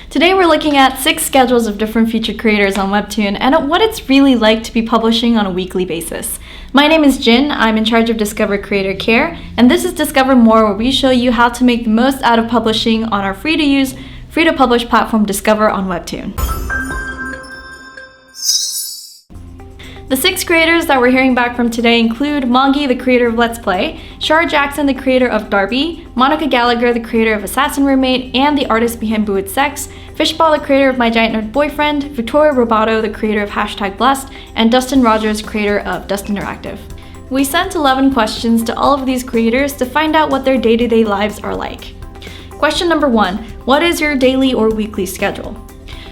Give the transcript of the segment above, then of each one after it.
Today we're looking at 6 schedules of different featured creators on Webtoon and what it's really like to be publishing on a weekly basis. My name is Jin, I'm in charge of Discover Creator Care, and this is Discover More, where we show you how to make the most out of publishing on our free-to-use, free-to-publish platform Discover on Webtoon. The 6 creators that we're hearing back from today include Mongie, the creator of Let's Play, Sherard Jackson, the creator of Darby, Monica Gallagher, the creator of Assassin Roommate and the artist behind Boo It's Sex, Fishball, the creator of My Giant Nerd Boyfriend, Victoria Robado, the creator of #Blessed, and Dustin Rogers, creator of Dust Interactive. We sent 11 questions to all of these creators to find out what their day-to-day lives are like. Question number 1, what is your daily or weekly schedule?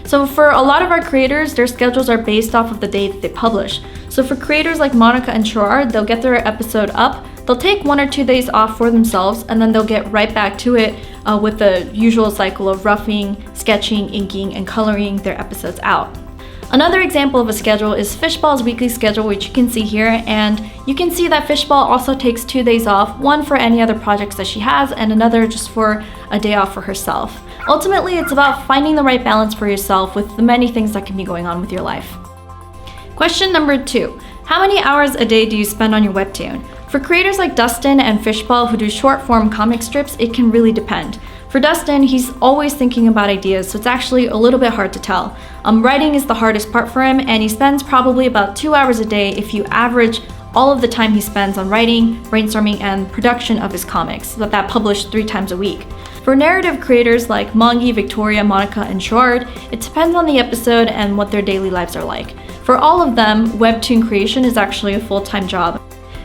So for a lot of our creators, their schedules are based off of the day that they publish. So for creators like Monica and Sherard, they'll get their episode up, they'll take 1 or 2 days off for themselves, and then they'll get right back to it with the usual cycle of roughing, sketching, inking, and coloring their episodes out. Another example of a schedule is Fishball's weekly schedule, which you can see here, and you can see that Fishball also takes 2 days off, one for any other projects that she has, and another just for a day off for herself. Ultimately, it's about finding the right balance for yourself with the many things that can be going on with your life. Question number 2, how many hours a day do you spend on your Webtoon? For creators like Dustin and Fishball who do short-form comic strips, it can really depend. For Dustin, he's always thinking about ideas, so it's actually a little bit hard to tell. Writing is the hardest part for him, and he spends probably about 2 hours a day if you average all of the time he spends on writing, brainstorming, and production of his comics, so that published 3 times a week. For narrative creators like Mongie, Victoria, Monica, and Sherard, it depends on the episode and what their daily lives are like. For all of them, Webtoon creation is actually a full-time job.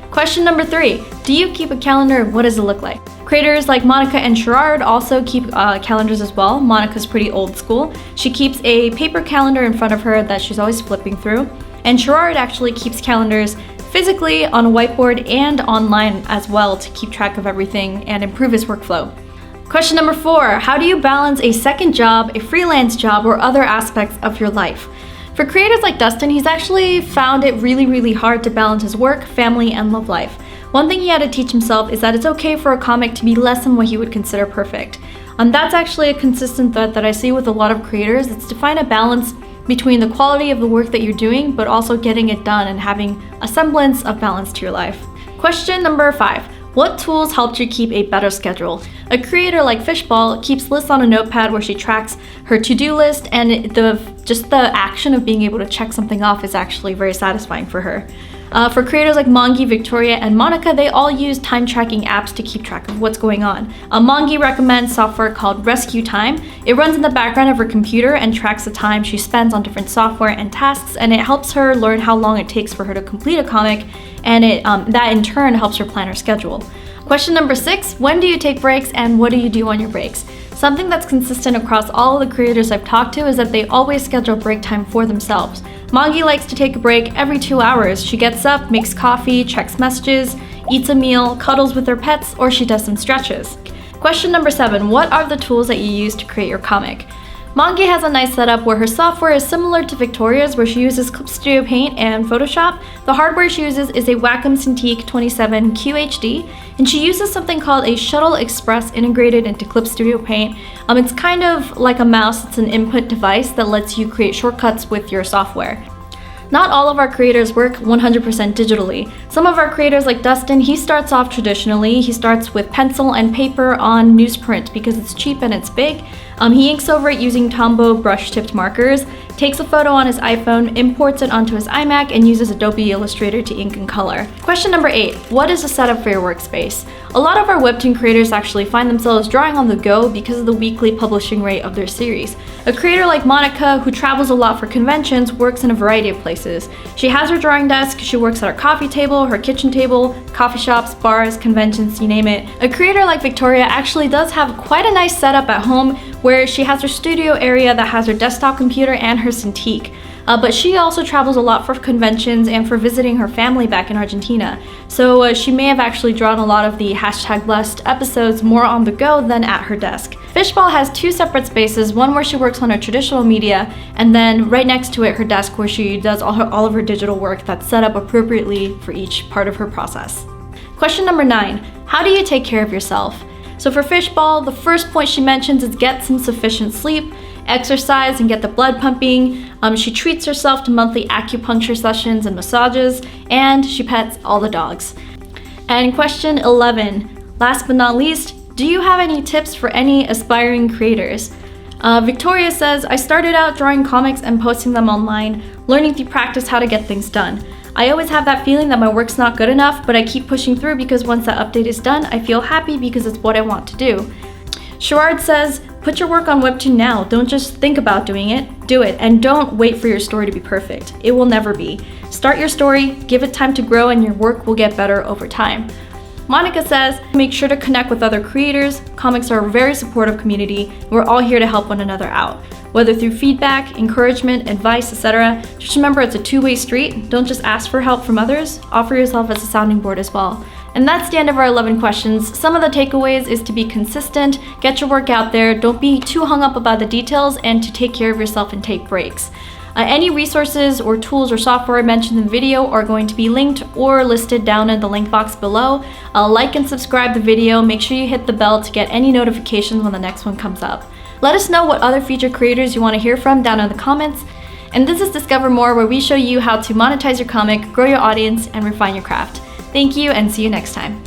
Question number 3, do you keep a calendar? What does it look like? Creators like Monica and Sherard also keep calendars as well. Monica's pretty old school. She keeps a paper calendar in front of her that she's always flipping through. And Sherard actually keeps calendars physically on a whiteboard and online as well to keep track of everything and improve his workflow. Question number 4, how do you balance a second job, a freelance job, or other aspects of your life? For creators like Dustin, he's actually found it really hard to balance his work, family, and love life. One thing he had to teach himself is that it's okay for a comic to be less than what he would consider perfect. That's actually a consistent thread that I see with a lot of creators. It's to find a balance between the quality of the work that you're doing, but also getting it done and having a semblance of balance to your life. Question number 5. What tools helped you keep a better schedule? A creator like Fishball keeps lists on a notepad where she tracks her to-do list, and just the action of being able to check something off is actually very satisfying for her. For creators like Mongie, Victoria, and Monica, they all use time tracking apps to keep track of what's going on. Mongie recommends software called Rescue Time. It runs in the background of her computer and tracks the time she spends on different software and tasks, and it helps her learn how long it takes for her to complete a comic, and that in turn helps her plan her schedule. Question number 6, when do you take breaks and what do you do on your breaks? Something that's consistent across all of the creators I've talked to is that they always schedule break time for themselves. Mongie likes to take a break every 2 hours. She gets up, makes coffee, checks messages, eats a meal, cuddles with her pets, or she does some stretches. Question number 7, what are the tools that you use to create your comic? Mongie has a nice setup where her software is similar to Victoria's, where she uses Clip Studio Paint and Photoshop. The hardware she uses is a Wacom Cintiq 27 QHD, and she uses something called a Shuttle Express integrated into Clip Studio Paint. It's kind of like a mouse. It's an input device that lets you create shortcuts with your software. Not all of our creators work 100% digitally. Some of our creators like Dustin, he starts off traditionally. He starts with pencil and paper on newsprint because it's cheap and it's big. He inks over it using Tombow brush-tipped markers, takes a photo on his iPhone, imports it onto his iMac, and uses Adobe Illustrator to ink and color. Question number 8, what is the setup for your workspace? A lot of our Webtoon creators actually find themselves drawing on the go because of the weekly publishing rate of their series. A creator like Monica, who travels a lot for conventions, works in a variety of places. She has her drawing desk, she works at her coffee table, her kitchen table, coffee shops, bars, conventions, you name it. A creator like Victoria actually does have quite a nice setup at home where she has her studio area that has her desktop computer and her Cintiq. But she also travels a lot for conventions and for visiting her family back in Argentina. So she may have actually drawn a lot of the #Blessed episodes more on the go than at her desk. Fishball has 2 separate spaces, one where she works on her traditional media, and then right next to it her desk where she does all of her digital work that's set up appropriately for each part of her process. Question number 9, how do you take care of yourself? So for Fishball, the first point she mentions is get some sufficient sleep, exercise, and get the blood pumping. She treats herself to monthly acupuncture sessions and massages, and she pets all the dogs. And question 11, last but not least, do you have any tips for any aspiring creators? Victoria says, I started out drawing comics and posting them online, learning through practice how to get things done. I always have that feeling that my work's not good enough, but I keep pushing through because once that update is done, I feel happy because it's what I want to do. Sherard says, put your work on Webtoon now. Don't just think about doing it, do it. And don't wait for your story to be perfect. It will never be. Start your story, give it time to grow, and your work will get better over time. Monica says, make sure to connect with other creators. Comics are a very supportive community. We're all here to help one another out. Whether through feedback, encouragement, advice, etc. Just remember it's a two-way street. Don't just ask for help from others. Offer yourself as a sounding board as well. And that's the end of our 11 questions. Some of the takeaways is to be consistent, get your work out there, don't be too hung up about the details, and to take care of yourself and take breaks. Any resources or tools or software I mentioned in the video are going to be linked or listed down in the link box below. Like and subscribe the video. Make sure you hit the bell to get any notifications when the next one comes up. Let us know what other featured creators you want to hear from down in the comments. And this is Discover More, where we show you how to monetize your comic, grow your audience, and refine your craft. Thank you, and see you next time.